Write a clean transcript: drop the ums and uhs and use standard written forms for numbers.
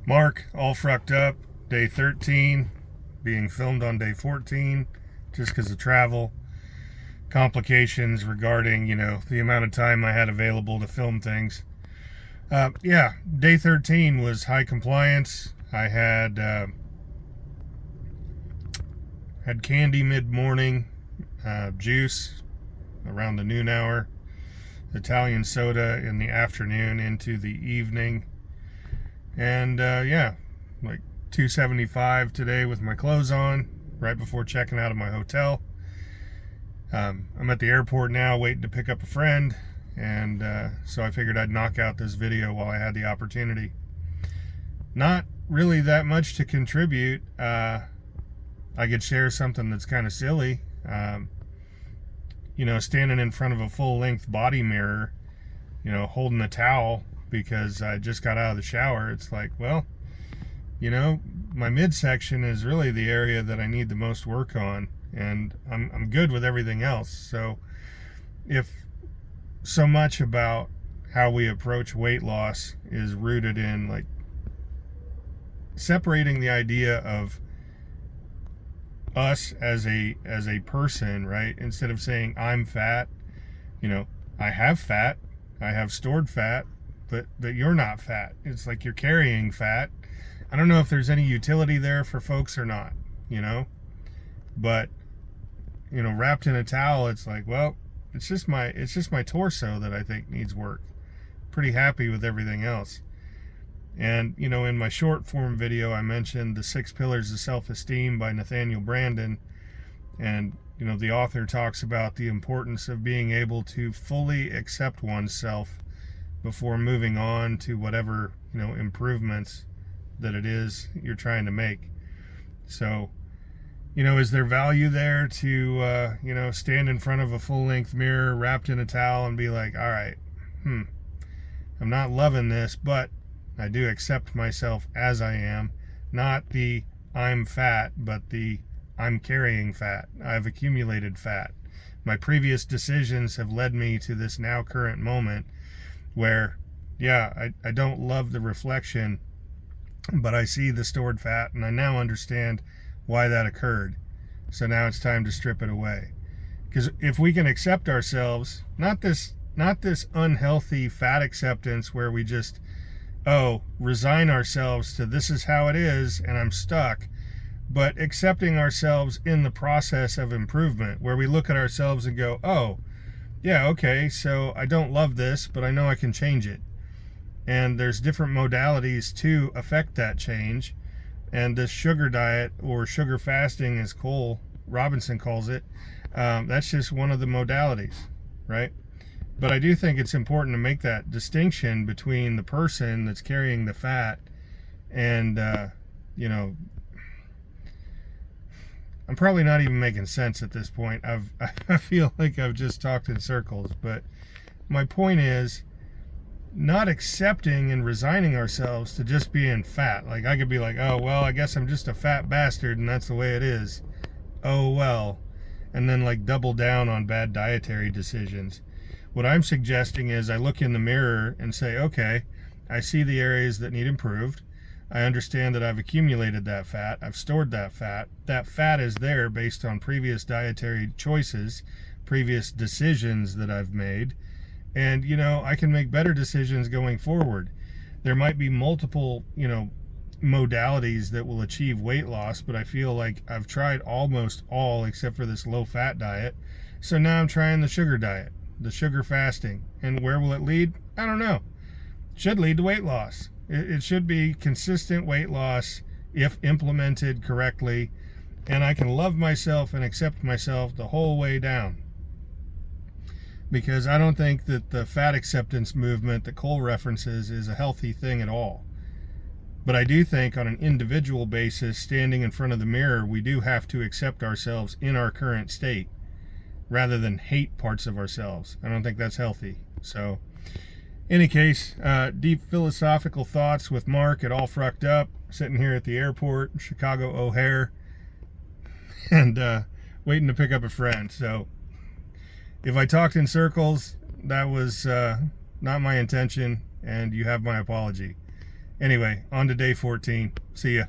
Mark, all frucked up, day 13, being filmed on day 14, just because of travel, complications regarding, the amount of time I had available to film things. Day 13 was high compliance. I had candy mid-morning, juice around the noon hour, Italian soda in the afternoon into the evening. And like 275 today with my clothes on, right before checking out of my hotel. I'm at the airport now waiting to pick up a friend, and so I figured I'd knock out this video while I had the opportunity. Not really that much to contribute. I could share something that's kind of silly. Standing in front of a full-length body mirror, holding a towel because I just got out of the shower. It's like, well, my midsection is really the area that I need the most work on, and I'm good with everything else. So if so much about how we approach weight loss is rooted in like separating the idea of us as a person, right? Instead of saying I'm fat, I have fat, I have stored fat, but you're not fat. It's like you're carrying fat. I don't know if there's any utility there for folks or not, but wrapped in a towel, it's like, well, it's just my torso that I think needs work. Pretty happy with everything else. And in my short form video, I mentioned the 6 Pillars of Self-Esteem by Nathaniel Branden, and the author talks about the importance of being able to fully accept oneself before moving on to whatever improvements that it is you're trying to make. So is there value there to stand in front of a full-length mirror wrapped in a towel and be like, all right, I'm not loving this, but I do accept myself as I am, not the I'm fat, but the I'm carrying fat. I've accumulated fat. My previous decisions have led me to this now current moment where, I don't love the reflection, but I see the stored fat, and I now understand why that occurred. So now it's time to strip it away. Because if we can accept ourselves, not this unhealthy fat acceptance where we just resign ourselves to this is how it is and I'm stuck, but accepting ourselves in the process of improvement, where we look at ourselves and go, okay, so I don't love this, but I know I can change it. And there's different modalities to affect that change. And this sugar diet, or sugar fasting as Cole Robinson calls it, that's just one of the modalities, right? But I do think it's important to make that distinction between the person that's carrying the fat and, I'm probably not even making sense at this point. I feel like I've just talked in circles, but my point is not accepting and resigning ourselves to just being fat. Like I could be like, oh, well, I guess I'm just a fat bastard and that's the way it is. Oh, well. And then like double down on bad dietary decisions. What I'm suggesting is I look in the mirror and say, okay, I see the areas that need improved. I understand that I've accumulated that fat. I've stored that fat. That fat is there based on previous dietary choices, previous decisions that I've made. And, I can make better decisions going forward. There might be multiple, modalities that will achieve weight loss, but I feel like I've tried almost all except for this low-fat diet. So now I'm trying the sugar diet, the sugar fasting. And where will it lead? I don't know. It should lead to weight loss. It should be consistent weight loss if implemented correctly, and I can love myself and accept myself the whole way down. Because I don't think that the fat acceptance movement that Cole references is a healthy thing at all. But I do think on an individual basis, standing in front of the mirror, we do have to accept ourselves in our current state rather than hate parts of ourselves. I don't think that's healthy. So, any case, deep philosophical thoughts with Mark at All Frucked Up, sitting here at the airport, Chicago O'Hare, and waiting to pick up a friend. So if I talked in circles, that was not my intention, and you have my apology. Anyway, on to day 14. See ya.